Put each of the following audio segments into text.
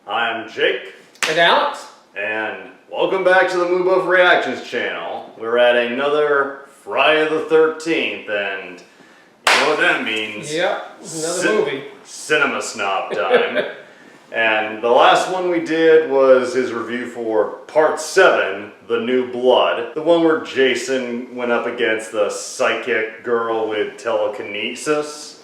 I'm Jake. And Alex. And welcome back to the Moobuff Reactions channel. We're at another Friday the 13th, and you know what that means. Yep, another movie. Cinema Snob time. And the last one we did was his review for Part 7, The New Blood. The one where Jason went up against the psychic girl with telekinesis.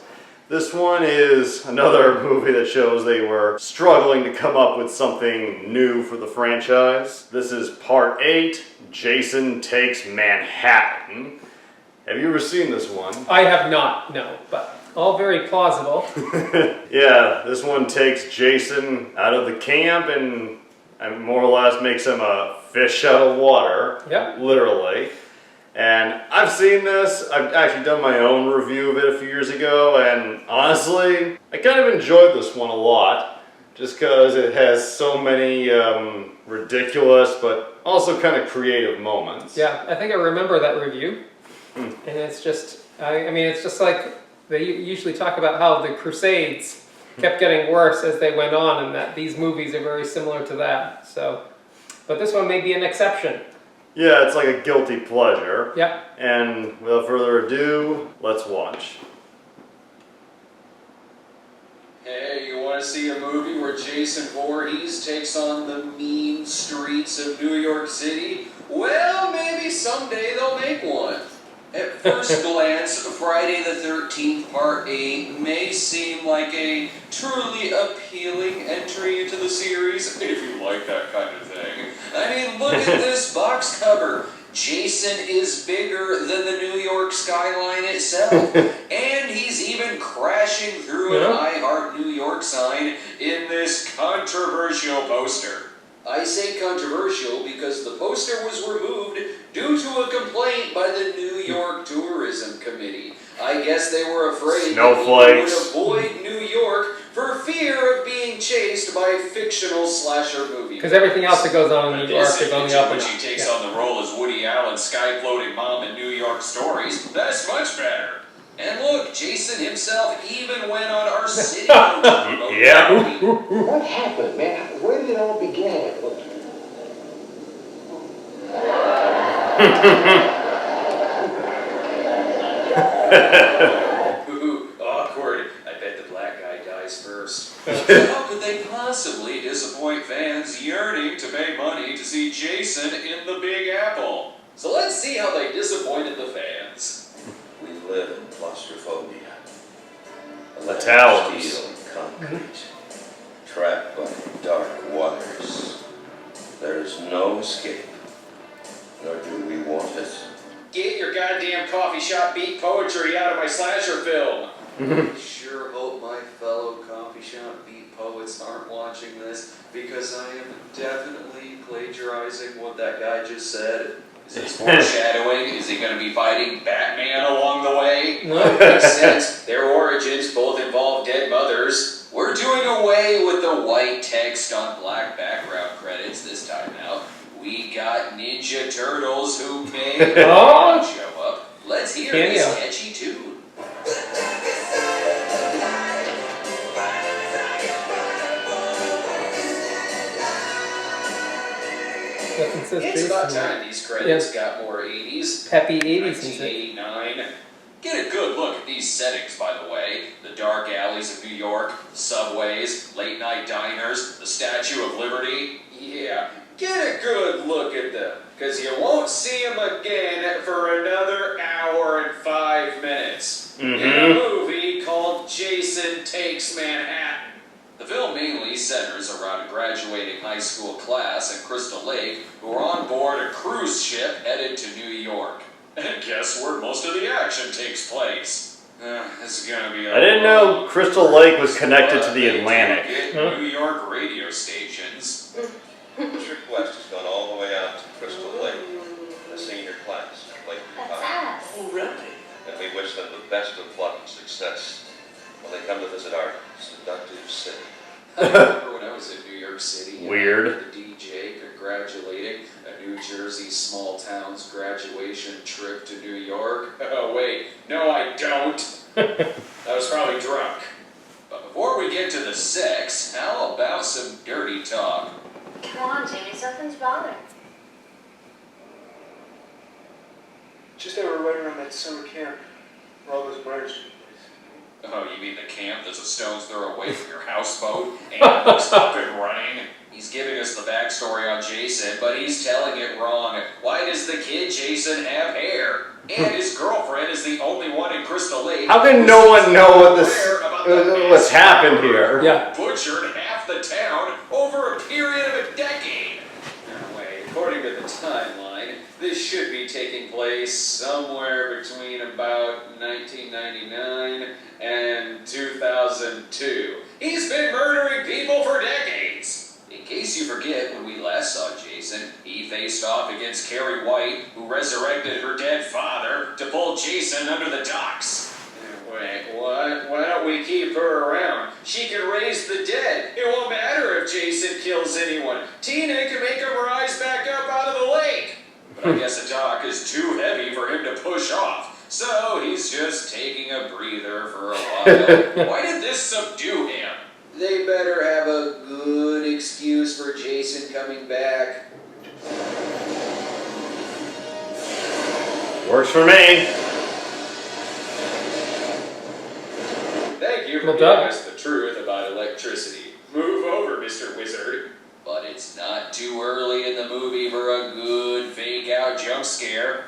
This one is another movie that shows they were struggling to come up with something new for the franchise. This is Part 8, Jason Takes Manhattan. Have you ever seen this one? I have not, no, but all very plausible. Yeah, this one takes Jason out of the camp and more or less makes him a fish out of water. Yep. Literally. And I've seen this. I've actually done my own review of it a few years ago, and honestly, I kind of enjoyed this one a lot, just because it has so many ridiculous but also kind of creative moments. Yeah, I think I remember that review. And it's just, I mean, it's just like they usually talk about how the Crusades kept getting worse as they went on, and that these movies are very similar to that. So, but this one may be an exception. Yeah, it's like a guilty pleasure. Yep. And without further ado, let's watch. Hey, you want to see a movie where Jason Voorhees takes on the mean streets of New York City? Well, maybe someday they'll make one. At first glance, Friday the 13th Part 8 may seem like a truly appealing entry into the series, if you like that kind of thing. I mean, look at this box cover. Jason is bigger than the New York skyline itself, and he's even crashing through an I Heart New York sign in this controversial poster. I say controversial because the poster was removed due to a complaint by the New York Tourism Committee. I guess they were afraid Snowflakes. that people would avoid New York for fear of being chased by fictional slasher movies. Because everything else that goes on in New York is on the up and up. He takes on the role as Woody Allen's sky-floating mom in New York Stories. That's much better. And look, Jason himself even went on our city. Yeah. What happened, man? Where did it all begin? Ooh, awkward. I bet the black guy dies first. How could they possibly disappoint fans yearning to pay money to see Jason in the Big Apple? So let's see how they disappointed the fans. We live in claustrophobia. The towers. Steel and concrete. Trapped by dark waters. There is no escape. Nor do we want it. Get your goddamn coffee shop beat poetry out of my slasher film. I sure hope my fellow coffee shop beat poets aren't watching this, because I am definitely plagiarizing what that guy just said. Is this foreshadowing? Is he going to be fighting Batman along the way? No. Makes sense. Their origins both involve dead mothers. We're doing away with the white text on black background credits this time out. We got Ninja Turtles who may show up. Let's hear this catchy tune. It's about time these credits got more 80s. Peppy 80s 1989. Get a good look at these settings, by the way. The dark alleys of New York, subways, late-night diners, the Statue of Liberty. Yeah, get a good look at them, because you won't see them again for another hour and 5 minutes. In a movie called Jason Takes Manhattan. The film mainly centers around a graduating high school class in Crystal Lake who are on board a cruise ship headed to New York. And guess where most of the action takes place? This is gonna be I didn't know Crystal Lake was connected to the Atlantic. New York radio stations. Trick West has gone all the way out to Crystal Lake in a senior class at Lake Park. Oh, really? And we wish them the best of luck and success when they come to visit our seductive city. I remember when I was in New York City. Weird. The DJ congratulating a New Jersey small town's graduation trip to New York. Oh wait, no I don't. I was probably drunk. But before we get to the sex, how about some dirty talk? Come on, Jimmy, something's bothering. Just they were right around that summer camp where all those murders took place. Oh, you mean the camp that's a stone's throw away from your houseboat and it's up and running? He's giving us the backstory on Jason, but he's telling it wrong. Why does the kid Jason have hair? And his girlfriend is the only one in Crystal Lake. How can no one know what's happened here? Yeah. Butchered half the town over a period of a decade. No way. According to the timeline, this should be taking place somewhere between about 1999 and 2002. He's been murdering people for decades. In case you forget, when we last saw Jason, he faced off against Carrie White, who resurrected her dead father to pull Jason under the docks. Wait, what? Why don't we keep her around? She can raise the dead. It won't matter if Jason kills anyone. Tina can make him rise back up out of the lake. But I guess a dock is too heavy for him to push off, so he's just taking a breather for a while. Why did this subdue him? They better have a good excuse for Jason coming back. Works for me. Thank you for Well giving done. us the truth about electricity. Move over, Mr. Wizard. But it's not too early in the movie for a good fake-out jump scare.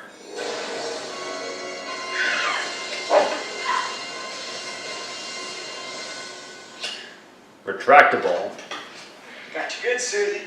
Retractable. Got you good, Susie.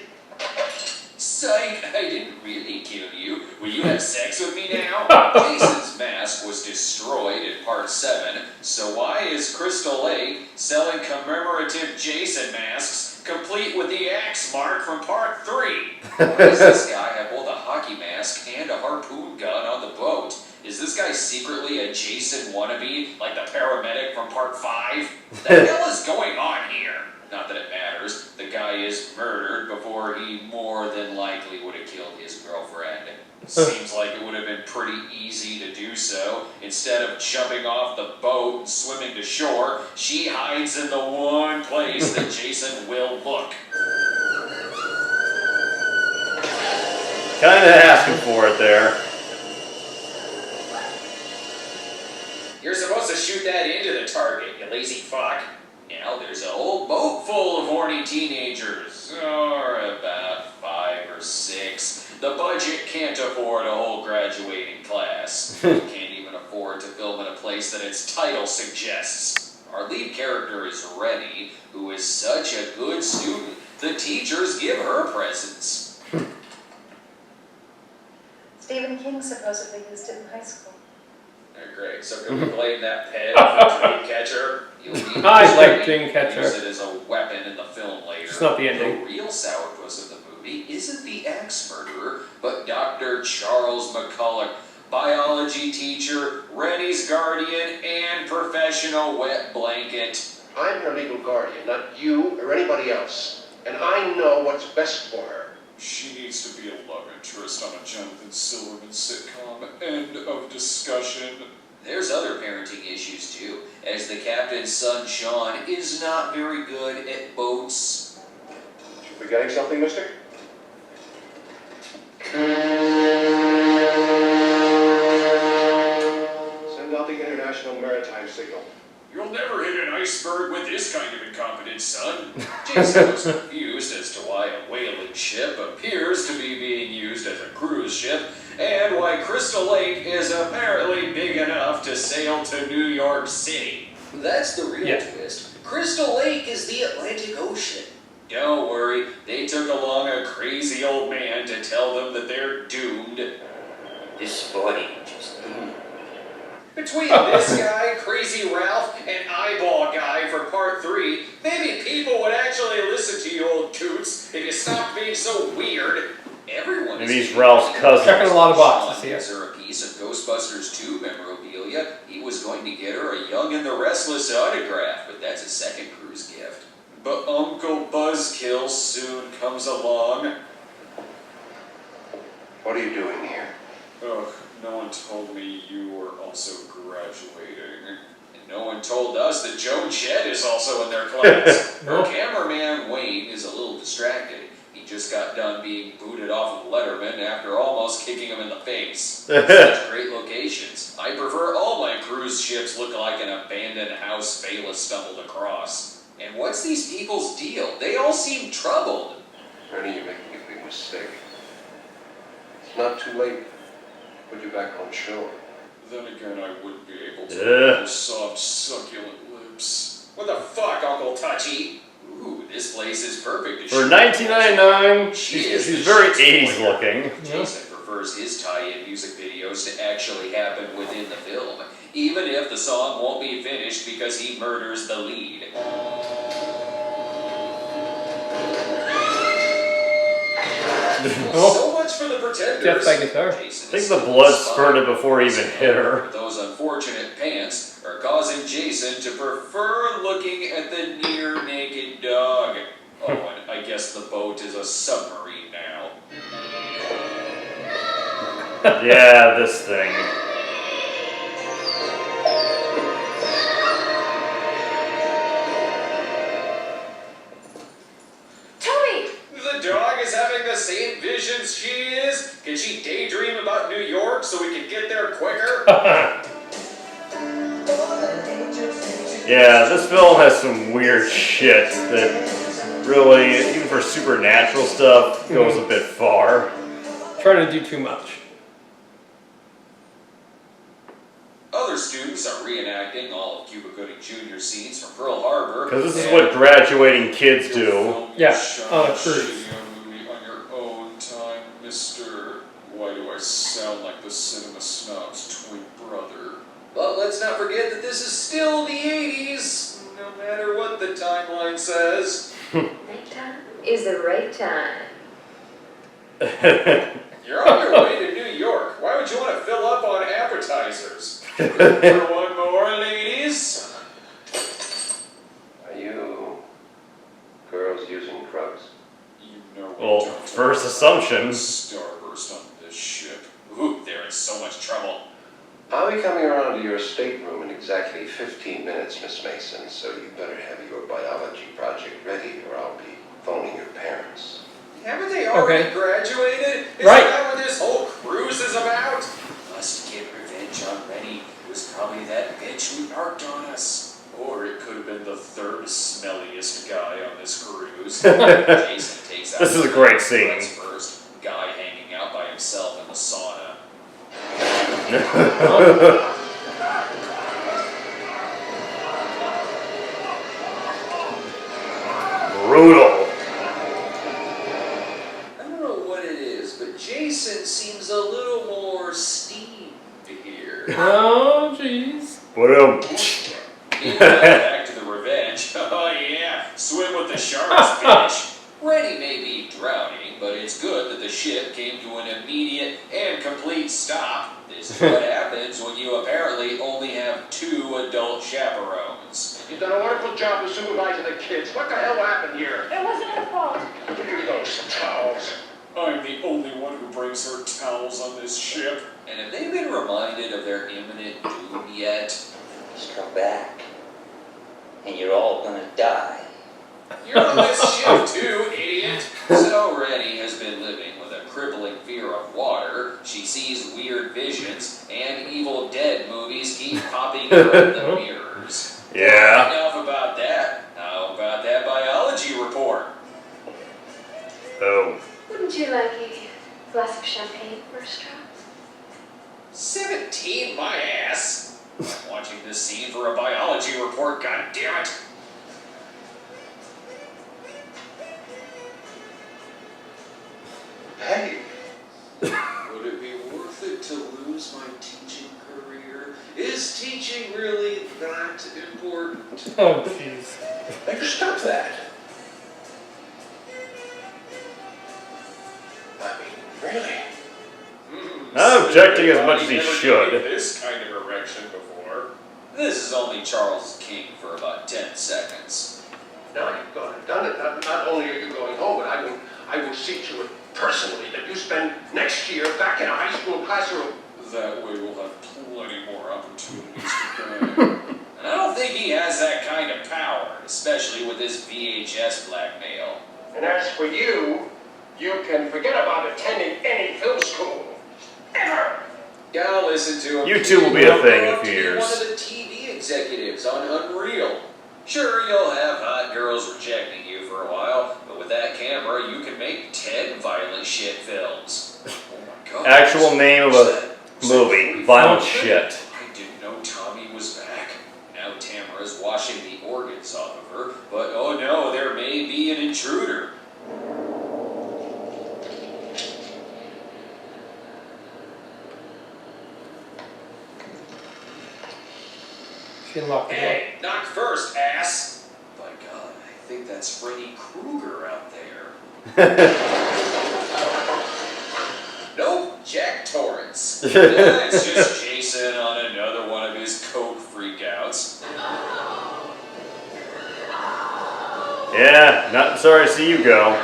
Psych, I didn't really kill you. Will you have sex with me now? Jason's mask was destroyed in part 7, so why is Crystal Lake selling commemorative Jason masks complete with the axe mark from part 3? Why does this guy have both a hockey mask and a harpoon gun on the boat? Is this guy secretly a Jason wannabe, like the paramedic from part 5? The hell is going on here? Not that it matters. The guy is murdered before he more than likely would have killed his girlfriend. Seems like it would have been pretty easy to do so. Instead of jumping off the boat and swimming to shore, she hides in the one place that Jason will look. Kinda asking for it there. You're supposed to shoot that into the target, you lazy fuck. Now there's a whole boat full of horny teenagers, or about 5 or 6. The budget can't afford a whole graduating class. It can't even afford to film in a place that its title suggests. Our lead character is Rennie, who is such a good student, the teachers give her presents. Stephen King supposedly used it in high school. Great, so can we blame that pet for Dreamcatcher? I like Dreamcatcher. Use it as a weapon in the film later. It's not the ending. The real sourpuss of the movie isn't the axe murderer, but Dr. Charles McCulloch, biology teacher, Rennie's guardian, and professional wet blanket. I'm her legal guardian, not you or anybody else. And I know what's best for her. She needs to be a love interest on a Jonathan Silverman sitcom. End of discussion. There's other parenting issues too, as the captain's son Sean is not very good at boats. You forgetting something, mister? Send out the International Maritime Signal. You'll never hit an iceberg with this kind of incompetence, son. Jason was confused as to why a whaling ship appears to be being used as a cruise ship, and why Crystal Lake is apparently big enough to sail to New York City. That's the real twist. Crystal Lake is the Atlantic Ocean. Don't worry, they took along a crazy old man to tell them that they're doomed. This body just... Between this guy, Crazy Ralph, and Eyeball Guy for part 3, maybe people would actually listen to you old coots if you stopped being so weird. Everyone Maybe he's Ralph's cousin. Checking a lot of boxes Sean here. gives her a piece of Ghostbusters 2 memorabilia. He was going to get her a Young and the Restless autograph, but that's a second cruise gift. But Uncle Buzzkill soon comes along. What are you doing here? Ugh, no one told me you were also graduating. And no one told us that Joan Jett is also in their class. No. Our cameraman, Wayne, is a little distracted. He just got done being booted off of Letterman after almost kicking him in the face. Such great locations. I prefer all my cruise ships look like an abandoned house Bayless stumbled across. And what's these people's deal? They all seem troubled. Ernie, you're making a big mistake. It's not too late to put you back on shore. Then again, I wouldn't be able to. Yeah. Those soft, succulent lips. What the fuck, Uncle Touchy? Ooh, this place is perfect. For 1999, she's very 80s looking. Jason prefers his tie-in music videos to actually happen within the film, even if the song won't be finished because he murders the lead. So much for the Pretenders. Death by guitar. I think the blood spurted before he even hit her. Those unfortunate pants are causing Jason to prefer looking at the near-naked dog. Oh, and I guess the boat is a submarine now. Yeah, this thing. Tony! The dog is having the same visions she is? Can she daydream about New York so we can get there quicker? Yeah, this film has some weird shit that really, even for supernatural stuff, goes a bit far. Trying to do too much. Other students are reenacting all of Cuba Gooding Jr.'s scenes from Pearl Harbor. Because this is what graduating kids do. Yeah, on on a cruise. movie on your own time, mister. Why do I sound like the Cinema Snob's twin brother? But let's not forget that this is still the 80s, no matter what the timeline says. Nighttime is the right time. You're on your way to New York. Why would you want to fill up on appetizers? For one more, ladies. Are you girls using drugs? You know we Well, don't first talk assumption. about Starburst on this ship. Ooh, they're in so much trouble. I'll be coming around to your stateroom in exactly 15 minutes, Miss Mason, so you better have your biology project ready or I'll be phoning your parents. Haven't they already Okay. graduated? Isn't Right. that what this whole cruise is about? Must get revenge on Rennie. It was probably that bitch who narked on us. Or it could have been the third smelliest guy on this cruise. Jason takes out This is a great scene. first. Guy hanging out by himself in the sauna. Brutal. I don't know what it is, but Jason seems a little more steamed here. Oh, jeez. Meanwhile, back to the revenge. Oh yeah, swim with the sharks, bitch. Rennie may be drowning, but it's good that the ship came to an immediate and complete stop. This is what happens when you apparently only have 2 adult chaperones. You've done a wonderful job of supervising the kids. What the hell happened here? It wasn't her fault. Here are those towels. I'm the only one who brings her towels on this ship. And have they been reminded of their imminent doom yet? Just come back, and you're all gonna die. You're on this ship too, idiot! So Rennie has been living with a crippling fear of water. She sees weird visions, and Evil Dead movies keep popping up in the mirrors. Yeah. Enough about that. How about that biology report? Oh. Wouldn't you like a glass of champagne first, Charles? 17, my ass! I'm watching this scene for a biology report, goddammit! Hey, Would it be worth it to lose my teaching career? Is teaching really that important? Oh, jeez. better stop that. I mean, really? Not objecting as much as he Anybody never should. gave me this kind of erection before. This is only Charles King for about 10 seconds. Now you've gone and done it. Not only are you going home, but I will see to it personally that you spend next year back in a high school classroom. That way we'll have plenty more opportunities to bang. And I don't think he has that kind of power, especially with his VHS blackmail. And as for you, you can forget about attending any film school. Ever! Gotta listen to him. YouTube will be a thing in a few Be years. one of the TV executives on Unreal. Sure, you'll have hot girls rejecting you for a while, but with that camera, you can make 10 violent shit films. Oh my god. Actual name of a movie, Violent Shit. I didn't know Tommy was back. Now Tamara's washing the organs off of her, but oh no, there may be an intruder. She unlocked the door. Hey, knock first, ass! By God, I think that's Freddy Krueger out there. Nope, Jack Torrance. It's just Jason on another one of his coke freakouts. Yeah, not sorry to see you go.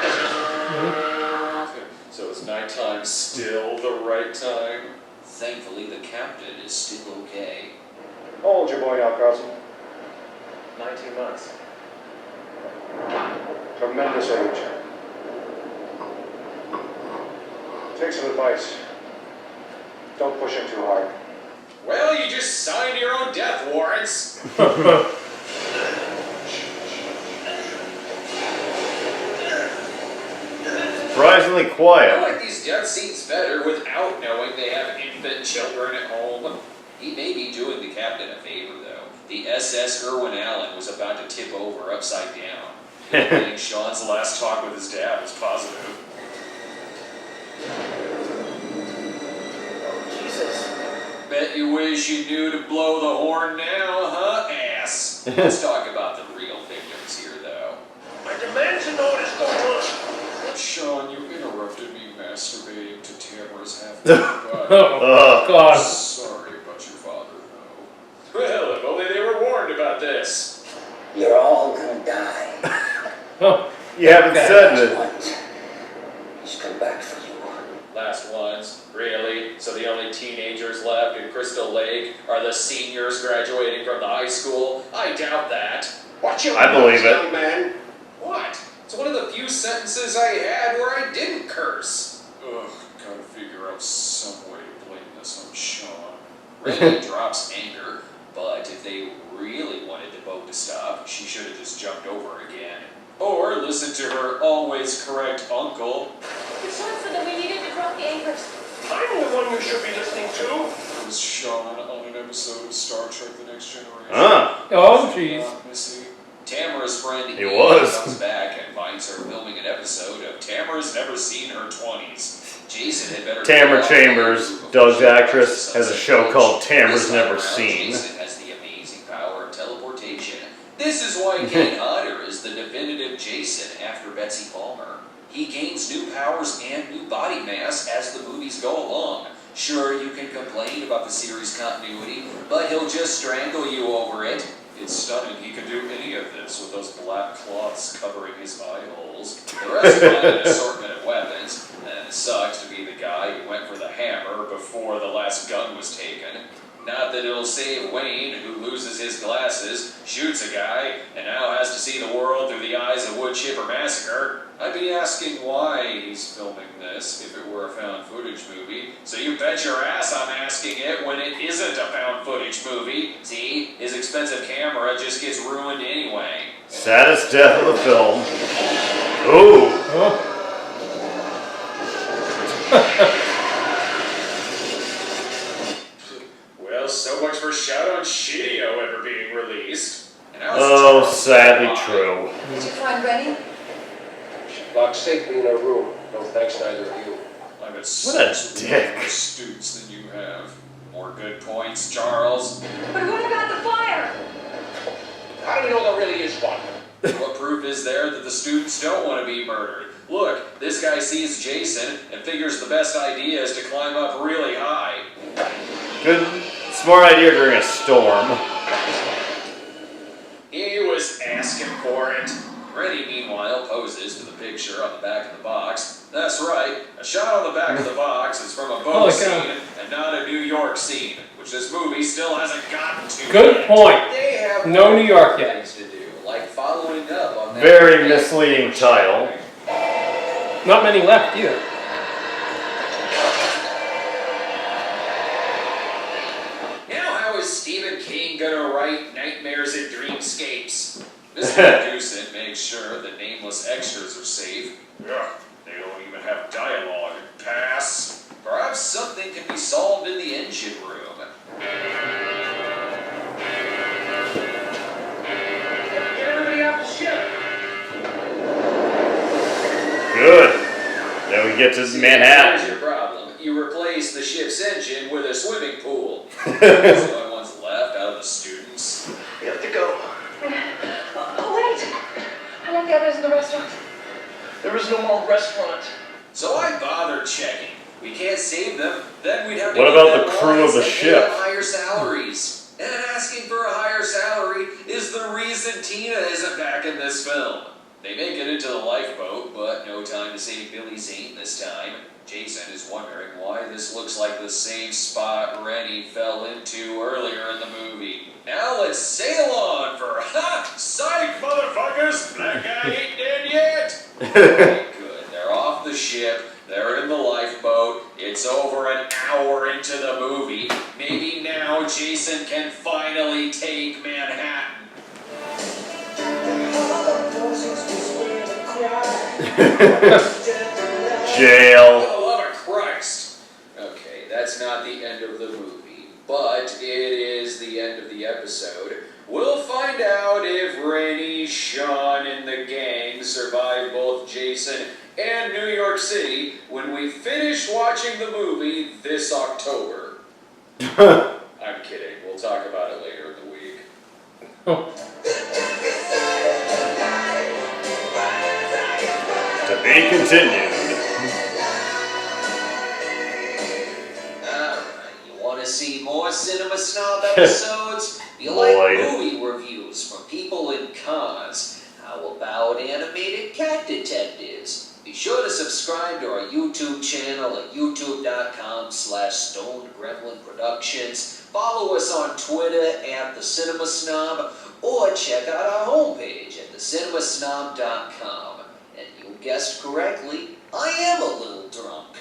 So is nighttime still the right time? Thankfully, the captain is still okay. How old's your boy now, Carlson? 19 months. Tremendous age. Take some advice. Don't push him too hard. Well, you just signed your own death warrants. Surprisingly I quiet. like these death scenes better without knowing they have infant children at home. He may be doing the captain a favor, though. The SS Irwin Allen was about to tip over upside down. I think Sean's last talk with his dad was positive. Oh, Jesus. Bet you wish you knew to blow the horn now, huh, ass? Let's talk about the real victims here, though. I demand to know what is going on. Sean, you interrupted me masturbating to Tamara's half Oh, God. Sorry about your father, though. Well, if only they were warned about this. You're all gonna die. Oh, You haven't said it. Once. He's come back for you. Last ones? Really? So the only teenagers left in Crystal Lake are the seniors graduating from the high school? I doubt that. Watch your I believe words, it. young man. What? It's one of the few sentences I had where I didn't curse. Ugh, gotta figure out some way to blame this on Sean. Rennie drops anger, but if they really wanted the boat to stop, she should have just jumped over again. Or listened to her always correct uncle. The Sean said that we needed to drop the anchors. I'm the one you should be listening to. It was Sean on an episode of Star Trek The Next Generation. Oh, jeez. Missy. Tamara's friend He Ian was. comes back and finds her filming an episode of Tamara's Never Seen Her 20s. Jason had better... Tamara Chambers, Doug's actress, has a show called Tamara's Never Seen. Jason has the amazing power of teleportation. This is why Kane Hodder is the definitive Jason after Betsy Palmer. He gains new powers and new body mass as the movies go along. Sure, you can complain about the series continuity, but he'll just strangle you over it. It's stunning he can do any of this with those black cloths covering his eye holes. The rest find an assortment of weapons, and it sucks to be the guy who went for the hammer before the last gun was taken. Not that it'll save Wayne, who loses his glasses, shoots a guy, and now has to see the world through the eyes of Wood Chipper Massacre. I'd be asking why he's filming this if it were a found footage movie. So you bet your ass I'm asking it when it isn't a found footage movie. See, his expensive camera just gets ruined anyway. Saddest death of the film. Ooh. Oh. Well, so much for Shout on Shidio ever being released. And how's Oh, Charles sadly alive? true. Did you find Rennie? She locked safely in her room. No thanks, neither of you. I've had What a such dick. more astutes than you have. More good points, Charles. But what about the fire? How do you know there really is one? What proof is there that the students don't want to be murdered? Look, this guy sees Jason and figures the best idea is to climb up really high. Good, smart idea during a storm. He was asking for it. Rennie, meanwhile, poses for the picture on the back of the box. That's right, a shot on the back of the box is from a boat Holy scene cow. and not a New York scene, which this movie still hasn't gotten to Good yet. point. They have No New York yet. things to do, like following up on that. Very misleading title. Not many left either. Now, how is Stephen King gonna write Nightmares and Dreamscapes? Mr. Deucin makes sure the nameless extras are safe. Yeah, they don't even have dialogue and pass. Perhaps something can be solved in the engine room. Get everybody off the ship. Good. Then we get to See, Manhattan. here's your problem. You replace the ship's engine with a swimming pool. That's the only ones left out of the students. We have to go. Oh, wait! I left the others in the restaurant. There is no more restaurant. So I bothered checking. We can't save them, then we'd have to What give about them the crew of the lines and pay ship? them higher salaries. And asking for a higher salary is the reason Tina isn't back in this film. They make it into the lifeboat, but no time to save Billy Zane this time. Jason is wondering why this looks like the same spot Rennie fell into earlier in the movie. Now let's sail on for, psych, motherfuckers! That guy ain't dead yet! Okay, good. They're off the ship. They're in the lifeboat. It's over an hour into the movie. Maybe now Jason can finally take Manhattan. Jail. For the love of Christ. Okay, that's not the end of the movie, but it is the end of the episode. We'll find out if Rennie, Sean, and the gang survive both Jason and New York City when we finish watching the movie this October. I'm kidding. We'll talk about it later in the week. To be continued. Alright, you want to see more Cinema Snob episodes? You like Lloyd. movie reviews from people in cars? How about animated cat detectives? Be sure to subscribe to our YouTube channel at youtube.com/Stone Gremlin Productions. Follow us on Twitter at The Cinema Snob, or check out our homepage at thecinemasnob.com. And you guessed correctly, I am a little drunk.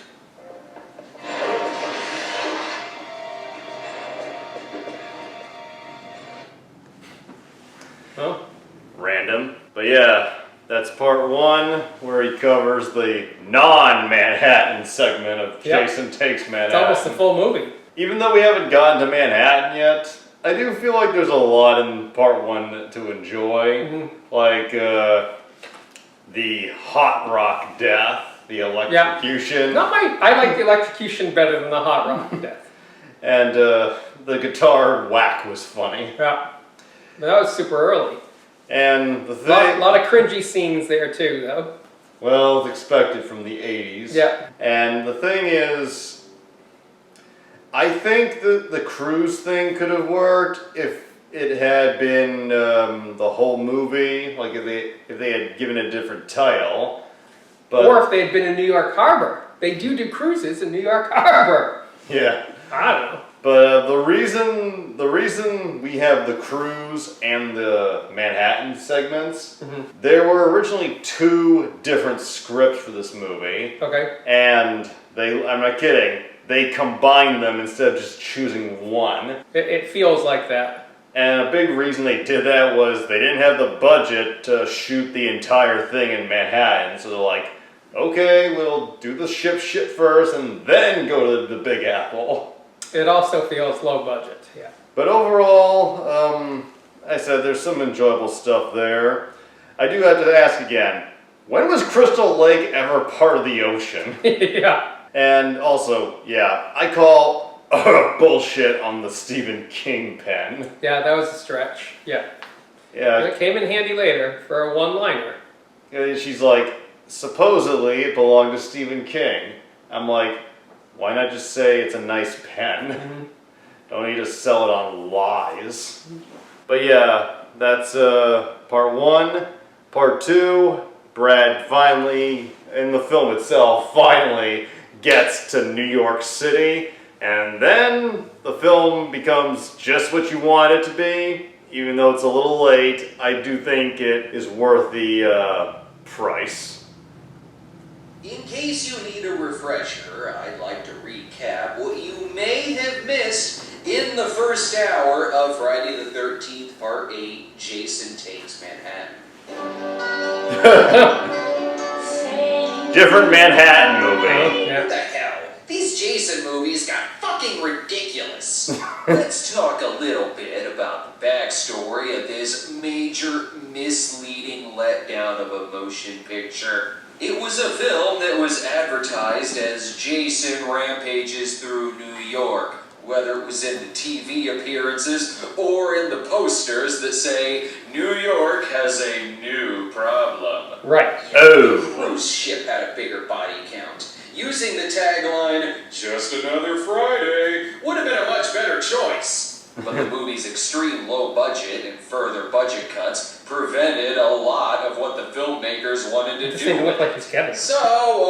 Oh, Random. But yeah, that's part one where he covers the non-Manhattan segment of Yep. Jason Takes it's Manhattan. almost a full movie. Even though we haven't gotten to Manhattan yet, I do feel like there's a lot in part one to enjoy. Mhm. Like the hot rock death, the electrocution, I like the electrocution better than the hot rock death. and the guitar whack was funny. Yeah, but that was super early. And the A thing, lot of cringy scenes there too, though. well, it's expected from the 80s. Yeah. And the thing is, I think the cruise thing could have worked if it had been the whole movie, like if they had given it a different title. But Or if they had been in New York Harbor. They do cruises in New York Harbor. yeah, I don't know. but the reason we have the cruise and the Manhattan segments, there were originally 2 different scripts for this movie, Okay. and I'm not kidding, they combined them instead of just choosing one. It feels like that. And a big reason they did that was they didn't have the budget to shoot the entire thing in Manhattan, so they're like, okay, we'll do the ship first and then go to the Big Apple. It also feels low budget. Yeah. But overall, I said there's some enjoyable stuff there. I do have to ask again, when was Crystal Lake ever part of the ocean? Yeah. And also, yeah, I call bullshit on the Stephen King pen. Yeah, that was a stretch. Yeah. Yeah, It came in handy later for a one-liner. she's like, supposedly it belonged to Stephen King. I'm like, why not just say it's a nice pen? Don't need to sell it on lies. But yeah, that's part one. Part 2, Brad finally, in the film itself, finally gets to New York City, and then the film becomes just what you want it to be. Even though it's a little late, I do think it is worth the price. In case you need a refresher, I'd like to recap what you may have missed in the first hour of Friday the 13th, Part 8, Jason Takes Manhattan. Different Manhattan movie. Yeah. What the hell? These Jason movies got fucking ridiculous. Let's talk a little bit about the backstory of this major misleading letdown of a motion picture. It was a film that was advertised as Jason Rampages Through New York, whether it was in the TV appearances or in the posters that say, New York has a new problem. Right. Oh. The cruise ship had a bigger body count. Using the tagline, just another Friday, would have been a much better choice. But the movie's extreme low budget and further budget cuts prevented a lot of what the filmmakers wanted to This do. didn't look like he's Kevin. So,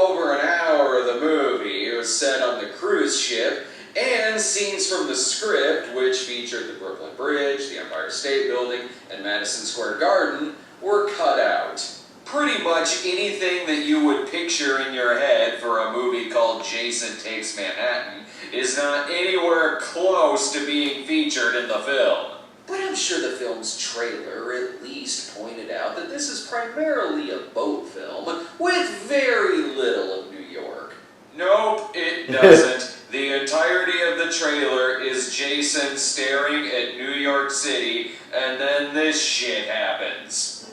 over an hour of the movie was set on the cruise ship, and scenes from the script, which featured the Brooklyn Bridge, the Empire State Building, and Madison Square Garden, were cut out. Pretty much anything that you would picture in your head for a movie called Jason Takes Manhattan is not anywhere close to being featured in the film. But I'm sure the film's trailer at least pointed out that this is primarily a boat film with very little of New York. Nope, it doesn't. The entirety of the trailer is Jason staring at New York City, and then this shit happens.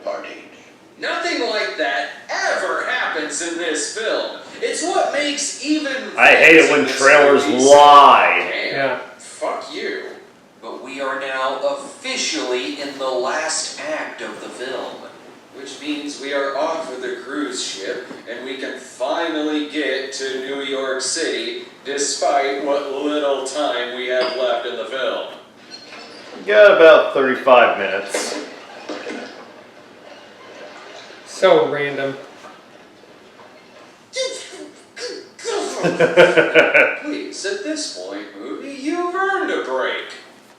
Party. Nothing like that ever happens in this film. It's what makes even... I hate it when this trailers movie lie. say, "Damn, Yeah. fuck you." But we are now officially in the last act of the film, which means we are off of the cruise ship and we can finally get to New York City despite what little time we have left in the film. Got about 35 minutes. So random. Please, at this point, movie, you've earned a break.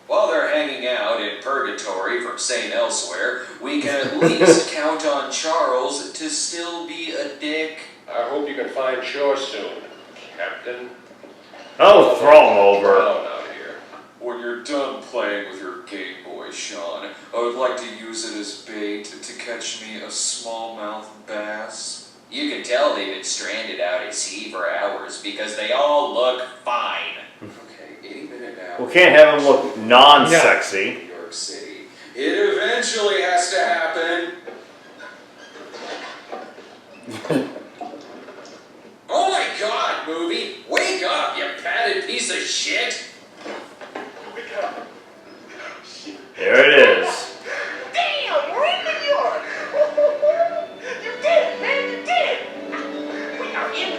While they're hanging out in purgatory from St. Elsewhere, we can at least count on Charles to still be a dick. I hope you can find shore soon, Captain. Oh, throw him over. Down out here. When you're done playing with your Game Boy, Sean, I would like to use it as bait to catch me a smallmouth bass. You can tell they've been stranded out at sea for hours because they all look fine. Okay, 80-minute now. We can't have him look non-sexy. New York City. It eventually has to happen. Oh my God, movie! Wake up, you padded piece of shit! Wake up. There it is. Damn, we're in New York. You did it, man, you did it. We are in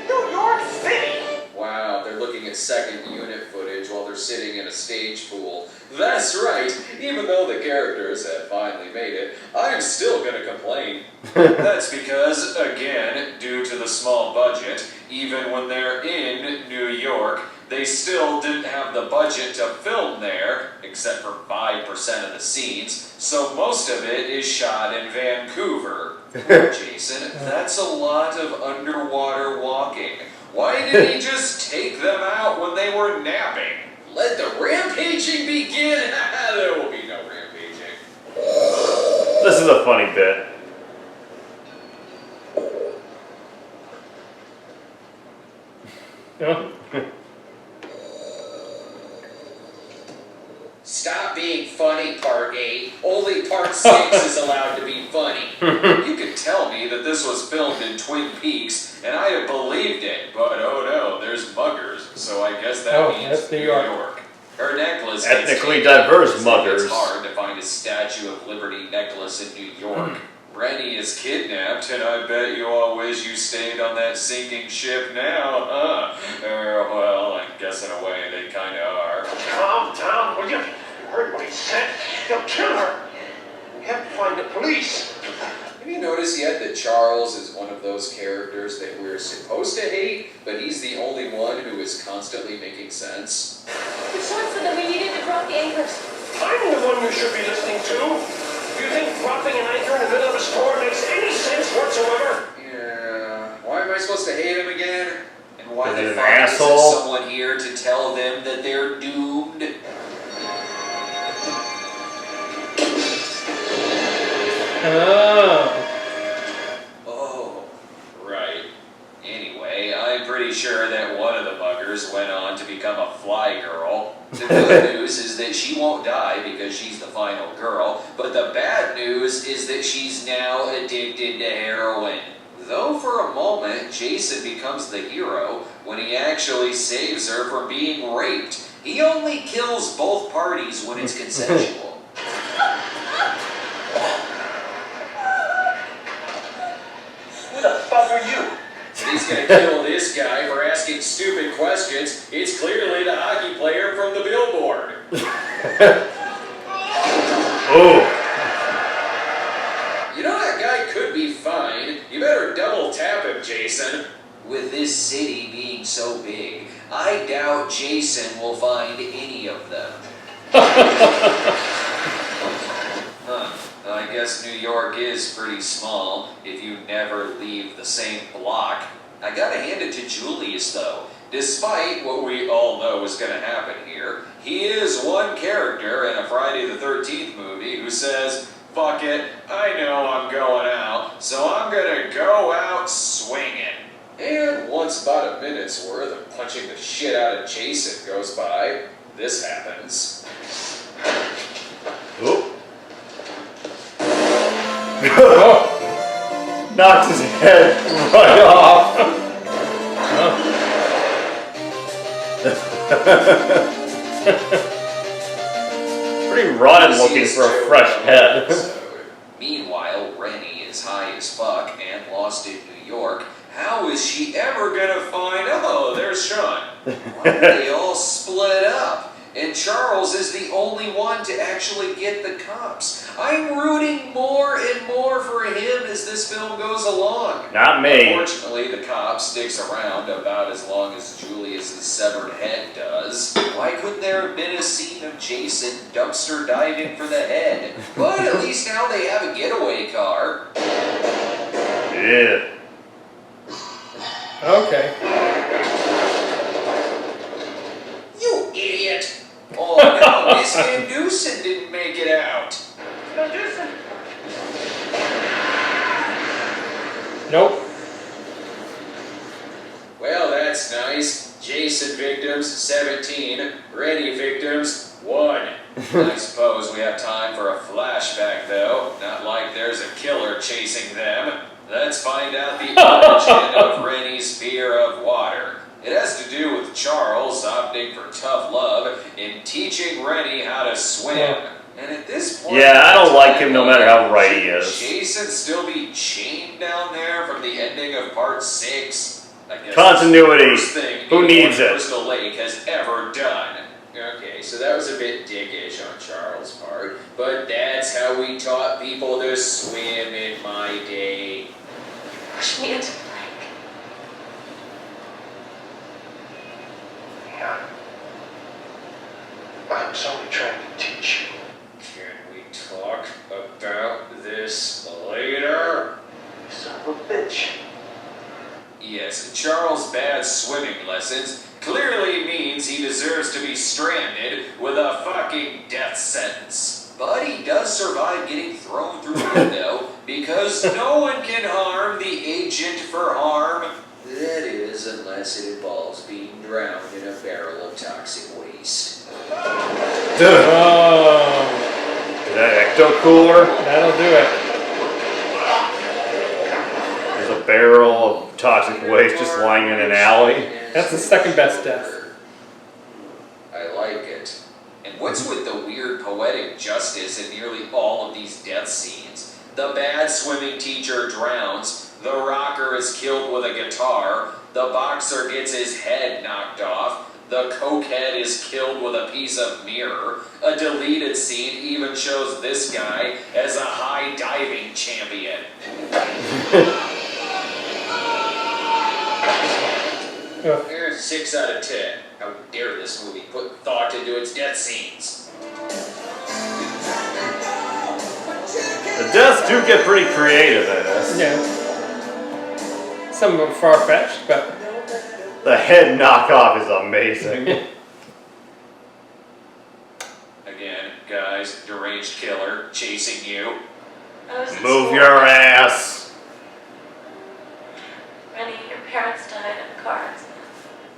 New York City. Wow, they're looking at second unit footage while they're sitting in a stage pool. That's right, even though the characters have finally made it, I'm still gonna complain. That's because, again, due to the small budget, even when they're in New York, they still didn't have the budget to film there, except for 5% of the scenes, so most of it is shot in Vancouver. Jason, that's a lot of underwater walking. Why didn't he just take them out when they were napping? Let the rampaging begin! There will be no rampaging. This is a funny bit. Yeah. Stop being funny, Part 8. Only Part 6 is allowed to be funny. You could tell me that this was filmed in Twin Peaks, and I'd have believed it, but oh no, there's muggers, so I guess that means that's New York. Her necklace gets Ethnically taken diverse because muggers. It's hard to find a Statue of Liberty necklace in New York. Rennie is kidnapped, and I bet you all wish you stayed on that sinking ship now, huh? Well, I guess in a way they kinda are. Calm down, will you? You heard what he said. They'll kill her. We have to find the police. Have you noticed yet that Charles is one of those characters that we're supposed to hate, but he's the only one who is constantly making sense? The son said that we needed to drop the anchors. I'm the one you should be listening to. Do you think dropping an anchor in the middle of a storm makes any sense whatsoever? Yeah, why am I supposed to hate him again? And why Is the he an fuck asshole? isn't someone here to tell them that they're doomed? Oh, right. Anyway, I'm pretty sure that one of the muggers went on to become a fly girl. The good news is that she won't die because she's the final girl, but the bad news is that she's now addicted to heroin. Though for a moment, Jason becomes the hero when he actually saves her from being raped. He only kills both parties when it's consensual. Who the fuck are you? He's gonna kill this guy for asking stupid questions. It's clearly the hockey player from the billboard. Oh. You know that guy could be fine. You better double tap him, Jason. With this city being so big, I doubt Jason will find any of them. Huh. I guess New York is pretty small if you never leave the same block. I gotta hand it to Julius though. Despite what we all know is gonna happen here, he is one character in a Friday the 13th movie who says, fuck it, I know I'm going out, so I'm gonna go out swinging. And once about a minute's worth of punching the shit out of Jason goes by, this happens. Oh. Knocked his head right off. Pretty rotten looking for a fresh head. Meanwhile, Rennie is high as fuck and lost in New York. How is she ever gonna find? Oh, there's Sean. Why are they all split up? And Charles is the only one to actually get the cops. I'm rooting more and more for him as this film goes along. Not me. Unfortunately, the cop sticks around about as long as Julius's severed head does. Why couldn't there have been a scene of Jason dumpster diving for the head? But at least now they have a getaway car. Yeah. Okay. You idiot! Oh no, Miss Van Dusen didn't make it out. Van Dusen. Nope. Well, that's nice. Jason victims, 17. Rennie victims, 1. I suppose we have time for a flashback, though. Not like there's a killer chasing them. Let's find out the origin of Rennie's fear of water. It has to do with Charles opting for tough love in teaching Rennie how to swim. And at this point... Yeah, I don't like him no matter how right he is. Jason still be chained down there from the ending of part 6? I guess Continuity. that's the worst thing Who needs anyone it? in Crystal Lake has ever done. Okay, so that was a bit dickish on Charles' part, but that's how we taught people to swim in my day. Push me into the lake. Yeah. I was only trying to teach you. Can we talk about this later? You son of a bitch. Yes, Charles' bad swimming lessons clearly means he deserves to be stranded with a fucking death sentence. But he does survive getting thrown through the window because no one can harm the agent for harm. That is, unless it involves being drowned in a barrel of toxic waste. Oh, That ecto cooler. that'll do it. There's a barrel of toxic waste just lying in an alley. That's the second best death. I like it. And what's with the weird poetic justice in nearly all of these death scenes? The bad swimming teacher drowns. The rocker is killed with a guitar. The boxer gets his head knocked off. The cokehead is killed with a piece of mirror. A deleted scene even shows this guy as a high diving champion. Here's 6 out of 10. How dare this movie put thought into its death scenes? The deaths do get pretty creative in this. Yeah. Some of them far-fetched, but... The head knockoff is amazing. Again, guys, deranged killer chasing you. I was in Move school. your ass. Rennie, your parents died in a car accident.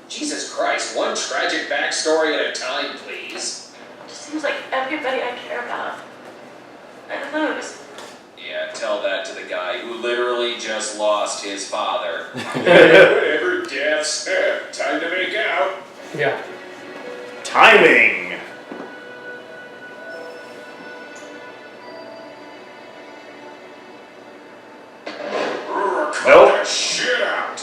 Jesus Christ, one tragic backstory at a time, please. It just seems like everybody I care about, I lose. Yeah, tell that to the guy who literally just lost his father. Whatever, deaths. Time to make out. Yeah. Timing. Cut that shit out.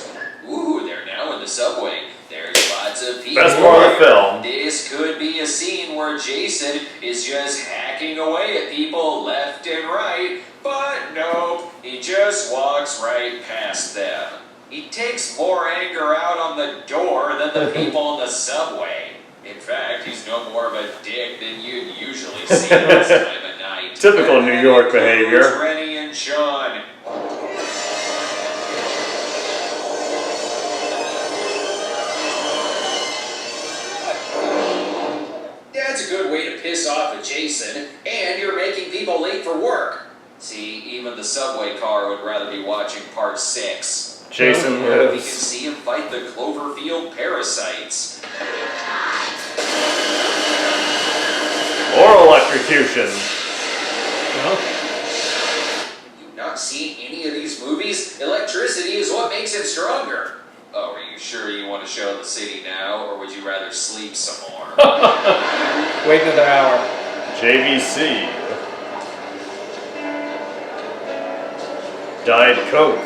Ooh, they're now in the subway. There's lots of people. Best part of the film. This could be a scene where Jason is just hacking away at people left and right, but nope, he just walks right past them. He takes more anger out on the door than the people in the subway. In fact, he's no more of a dick than you'd usually see this time of night. Typical And New that York includes behavior. Rennie and Sean. That's a good way to piss off a Jason, and you're making people late for work. See, even the subway car would rather be watching part 6. Jason We can lives. see him fight the Cloverfield parasites. Or electrocution. Well, You've not seen any of these movies? Electricity is what makes it stronger. Oh, are you sure you want to show the city now, or would you rather sleep some more? wait another hour. JVC. Diet Coke.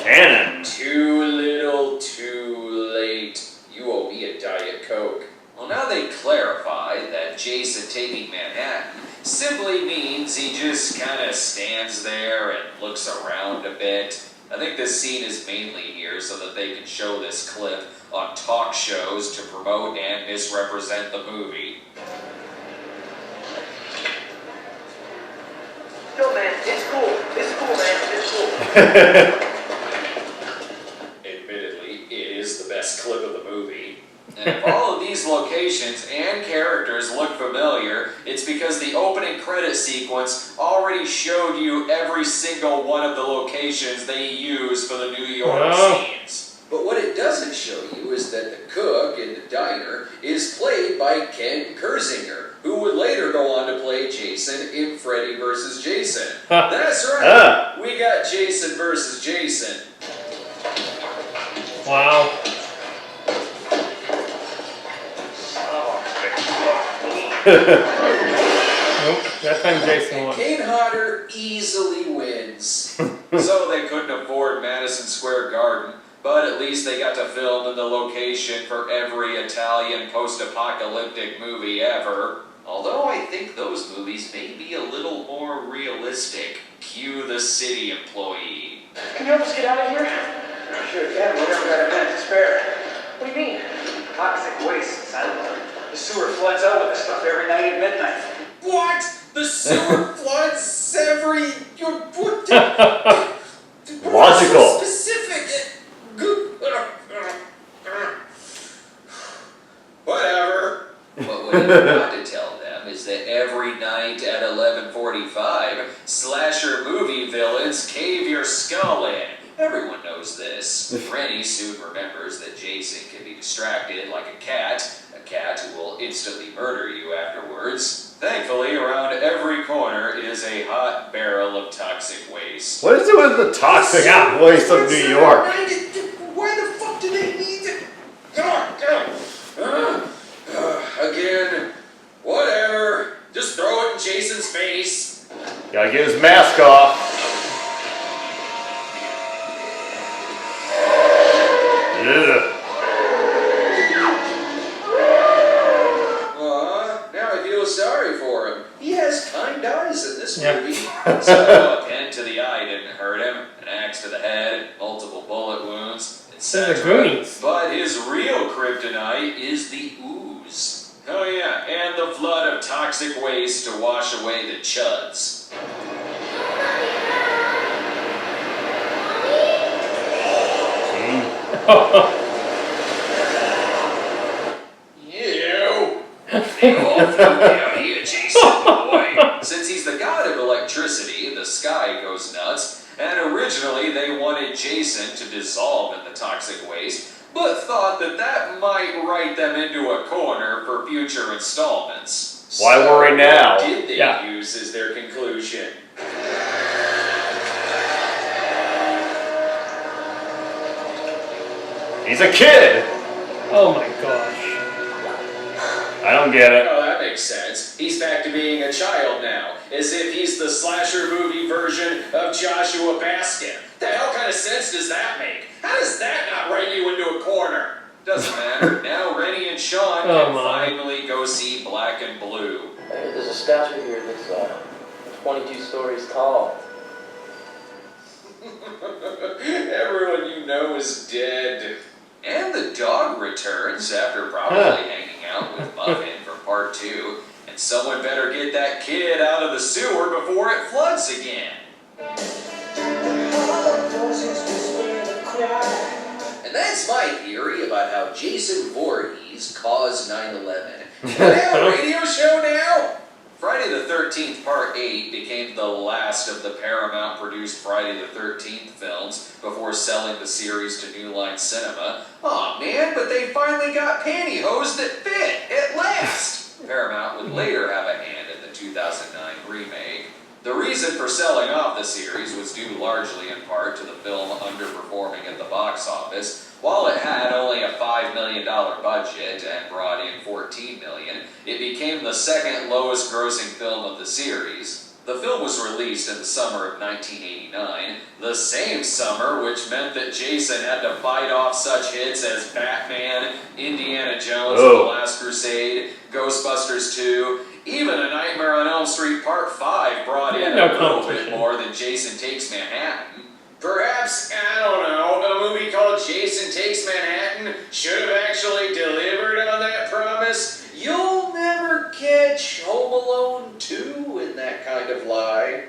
Cannon. Too little, too late. You owe me a Diet Coke. Well, now they clarify that Jason taking Manhattan simply means he just kind of stands there and looks around a bit. I think this scene is mainly here so that they can show this clip on talk shows to promote and misrepresent the movie. No, man, it's cool. It's cool, man. It's cool. Admittedly, it is the best clip of the movie. And if all of these locations and characters look familiar, it's because the opening credit sequence already showed you every single one of the locations they use for the New York scenes. But what it doesn't show you is that the cook in the diner is played by Ken Kersinger, who would later go on to play Jason in Freddy vs. Jason. That's right, we got Jason vs. Jason. Wow. Nope, that time Jason won. Kane Hodder easily wins. So they couldn't afford Madison Square Garden, but at least they got to film in the location for every Italian post-apocalyptic movie ever. Although I think those movies may be a little more realistic. Cue the city employee. Can you help us get out of here? Sure can. We never got a minute to spare. What do you mean? Toxic waste, son. The sewer floods out with this stuff every night at midnight. What? The sewer floods every... What? Logical. So specific. Whatever. But what you forgot to tell them is that every night at 11:45, slasher movie villains cave your skull in. Everyone knows this. Rennie soon remembers that Jason can be distracted like a cat who will instantly murder you afterwards. Thankfully, around every corner is a hot barrel of toxic waste. What is it with the toxic waste of New York? Why the fuck do they need it? Again, whatever. Just throw it in Jason's Ugh. Now I feel sorry for him. He has kind eyes in this Yeah. movie. So a pen to the eye didn't hurt him, an axe to the head, multiple bullet wounds, They're the etc. Goonies. But his real kryptonite is the ooze. Oh yeah, and the flood of toxic waste to wash away the chuds. You! The old thing out here, Jason boy. Since he's the god of electricity, the sky goes nuts, and originally they wanted Jason to dissolve in the toxic waste, but thought that that might write them into a corner for future installments. Why worry now? What did they Yeah. use as their conclusion? He's a kid! Oh my gosh. I don't get it. Oh, that makes sense. He's back to being a child now, as if he's the slasher movie version of Joshua Baskin. The hell kind of sense does that make? How does that not write you into a corner? Doesn't matter. Now Rennie and Sean Oh can my. finally go see Black and Blue. Hey, there's a statue here that's 22 stories tall. Everyone you know is dead. And the dog returns after probably hanging out with Muffin for part 2. And someone better get that kid out of the sewer before it floods again. And that's my theory about how Jason Voorhees caused 9/11. Can I have a radio show now? Friday the 13th Part 8 became the last of the Paramount-produced Friday the 13th films before selling the series to New Line Cinema. Aw man, but they finally got pantyhose that fit, at last! Paramount would later have a hand in the 2009 remake. The reason for selling off the series was due largely in part to the film underperforming at the box office. While it had only a $5 million budget and brought in $14 million, it became the second lowest grossing film of the series. The film was released in the summer of 1989, the same summer which meant that Jason had to fight off such hits as Batman, Indiana Jones and the Last Crusade, Ghostbusters 2, even A Nightmare on Elm Street Part 5 brought in a little bit more than Jason Takes Manhattan. Perhaps, I don't know, a movie called Jason Takes Manhattan should have actually delivered on that promise. You'll never catch Home Alone 2 in that kind of lie.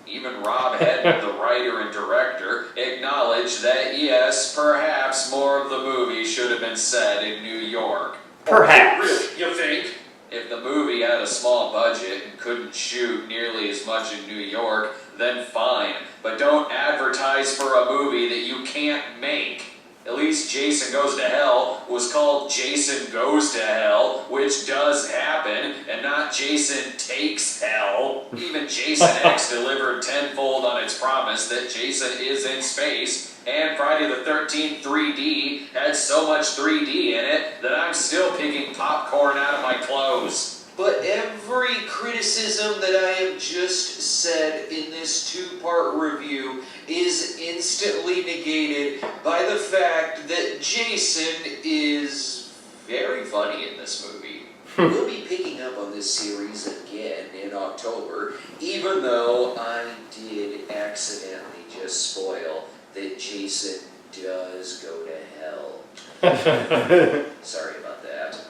Even Rob Hedden, the writer and director, acknowledged that yes, perhaps more of the movie should have been set in New York. Perhaps. Really, you think? If the movie had a small budget and couldn't shoot nearly as much in New York, then fine. But don't advertise for a movie that you can't make. At least Jason Goes to Hell was called Jason Goes to Hell, which does happen, and not Jason Takes Hell. Even Jason X delivered tenfold on its promise that Jason is in space, and Friday the 13th 3D had so much 3D in it that I'm still picking popcorn out of my clothes. But every criticism that I have just said in this two-part review is instantly negated by the fact that Jason is very funny in this movie. We'll be picking up on this series again in October, even though I did accidentally just spoil that Jason does go to hell. Sorry about that.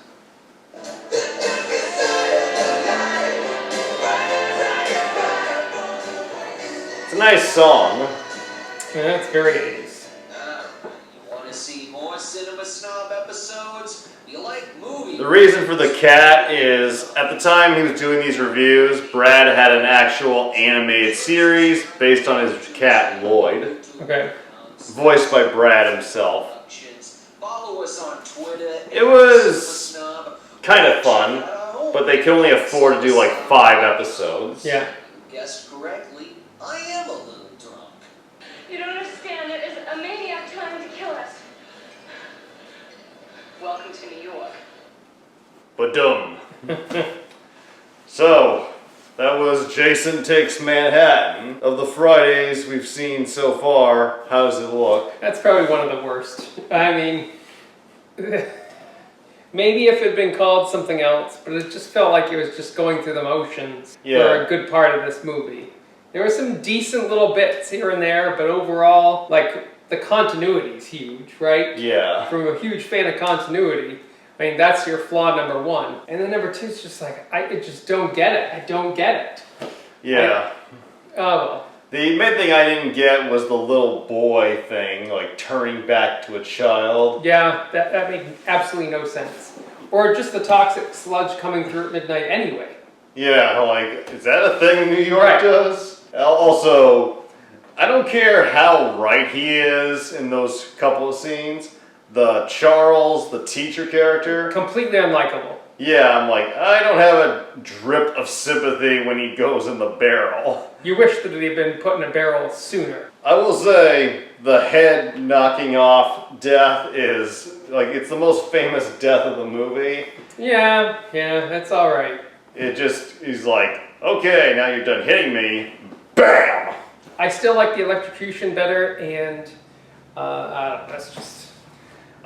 It's a nice song. Yeah, it's very 80s. You want to see more Cinema Snob episodes? You like movies? The reason for the cat is, at the time he was doing these reviews, Brad had an actual animated series based on his cat Lloyd, Okay. voiced by Brad himself. Follow us on Twitter. It was kind of fun, but they could only afford to do like 5 episodes. Yeah. Guessed correctly, I am a little drunk. You don't understand. There is a maniac trying to kill us. Welcome to New York. Ba-dum. So, That was Jason Takes Manhattan. Of the Fridays we've seen so far, how does it look? That's probably one of the worst. I mean, maybe if it had been called something else, but it just felt like it was just going through the motions for a good part of this movie. There were some decent little bits here and there, but overall, like, the continuity's huge, right? Yeah. From a huge fan of continuity, I mean, that's your flaw number one. And then number two is just like, I just don't get it. I don't get it. Yeah. Oh, well. The main thing I didn't get was the little boy thing, like turning back to a child. Yeah, that made absolutely no sense. Or just the toxic sludge coming through at midnight anyway. Yeah, like, is that a thing New York does? Also, I don't care how right he is in those couple of scenes. The Charles, the teacher character. Completely unlikable. Yeah, I'm like, I don't have a drip of sympathy when he goes in the barrel. You wish that he had been put in a barrel sooner. I will say, the head knocking off death is, like, it's the most famous death of the movie. Yeah, that's alright. It just, he's like, okay, now you're done hitting me. BAM! I still like the electrocution better, and I don't know, that's just...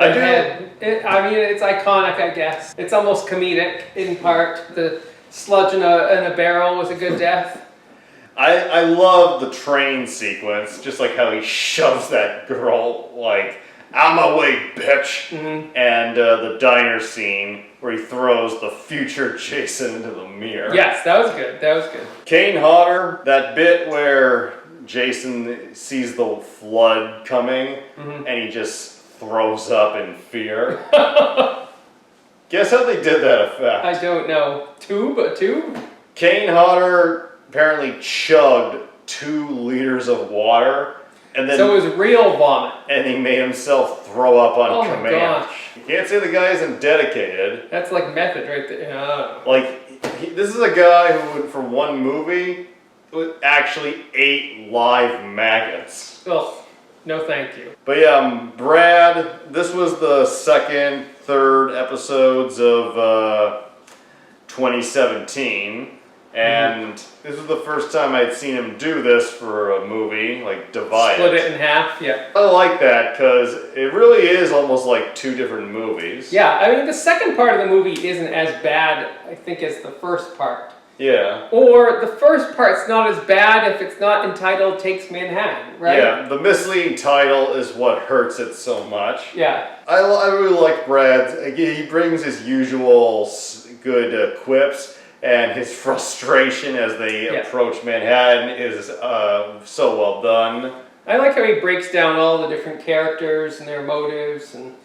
I do. I mean, it's iconic, I guess. It's almost comedic in part. The sludge in a barrel was a good death. I love the train sequence, just like how he shoves that girl, like, out my way, bitch. Mm-hmm. And the diner scene where he throws the future Jason into the mirror. Yes, that was good. That was good. Kane Hodder, that bit where Jason sees the flood coming and he just throws up in fear. Guess how they did that effect? I don't know. A tube? Kane Hodder apparently chugged 2 liters of water, and then So it was real vomit. and he made himself throw up on Oh command. my gosh. You can't say the guy isn't dedicated. That's like method right there. Like, this is a guy who would, for one movie, actually ate live maggots. Ugh. No thank you. But yeah, Brad, this was the second, third episodes of 2017, and this was the first time I'd seen him do this for a movie, like divide Split it in half, yeah. I like that, because it really is almost like 2 different movies. Yeah, I mean, the second part of the movie isn't as bad, I think, as the first part. Yeah. Or the first part's not as bad if it's not entitled Takes Manhattan, right? Yeah, the misleading title is what hurts it so much. Yeah. I really like Brad. He brings his usual good quips, and his frustration as they approach Manhattan is so well done. I like how he breaks down all the different characters and their motives, and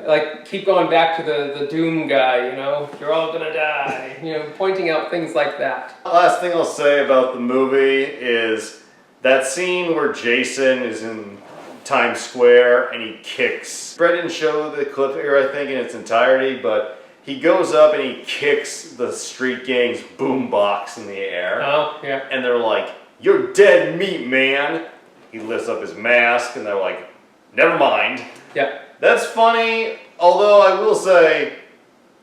like keep going back to the Doom guy, you know, you're all gonna die, you know, pointing out things like that. Last thing I'll say about the movie is that scene where Jason is in Times Square and he kicks. Brett didn't show the clip here, I think, in its entirety, but he goes up and he kicks the street gang's boombox in the air. Oh, yeah. And they're like, "You're dead meat, man." He lifts up his mask and they're like, "Never mind." Yeah. That's funny, although I will say,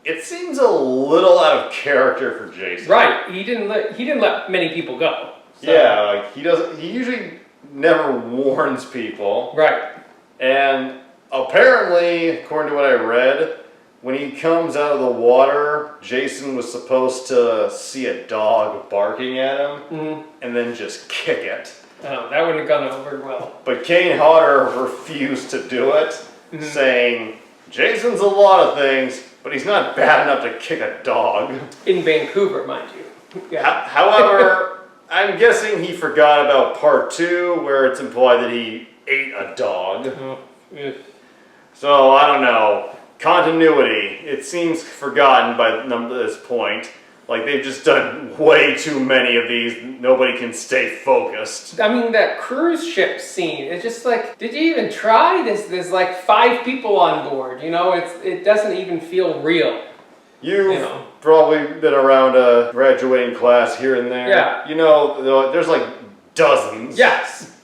it seems a little out of character for Jason. Right. He didn't let many people go. So. Yeah, like he usually never warns people. Right. And apparently, according to what I read, when he comes out of the water, Jason was supposed to see a dog barking at him and then just kick it. Oh, that wouldn't have gone over well. But Kane Hodder refused to do it, saying, Jason's a lot of things, but he's not bad enough to kick a dog. In Vancouver, mind you. Yeah. However, I'm guessing he forgot about part 2, where it's implied that he ate a dog. So, I don't know. Continuity. It seems forgotten by this point. Like, they've just done way too many of these. Nobody can stay focused. I mean, that cruise ship scene, it's just like, did you even try? There's like 5 people on board, you know? It doesn't even feel real. You've probably been around a graduating class here and there. Yeah. You know, there's like dozens. Yes.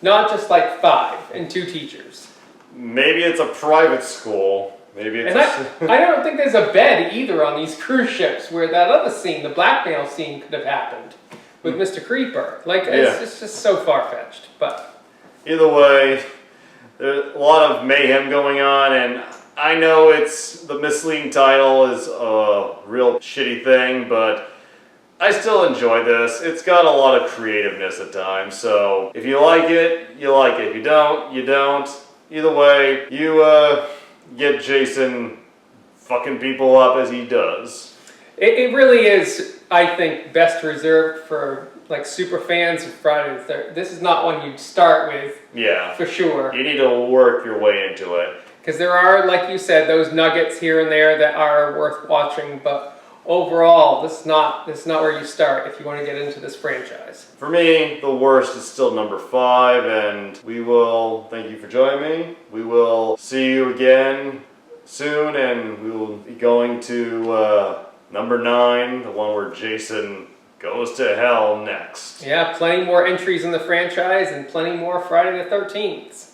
Not just like 5 and 2 teachers. Maybe it's a private school. Maybe it's And I don't think there's a bed either on these cruise ships where that other scene, the blackmail scene, could have happened with Mr. Creeper. Like, it's just so far-fetched, but... Either way, there's a lot of mayhem going on, and I know the misleading title is a real shitty thing, but I still enjoy this. It's got a lot of creativeness at times, so if you like it, you like it. If you don't, you don't. Either way, you get Jason fucking people up as he does. It really is, I think, best reserved for like super fans of Friday the 13th. This is not one you'd start with, for sure. You need to work your way into it. Because there are, like you said, those nuggets here and there that are worth watching, but overall, this is not where you start if you want to get into this franchise. For me, the worst is still number 5, and thank you for joining me. We will see you again soon, and we will be going to number 9, the one where Jason goes to hell next. Yeah, plenty more entries in the franchise and plenty more Friday the 13th.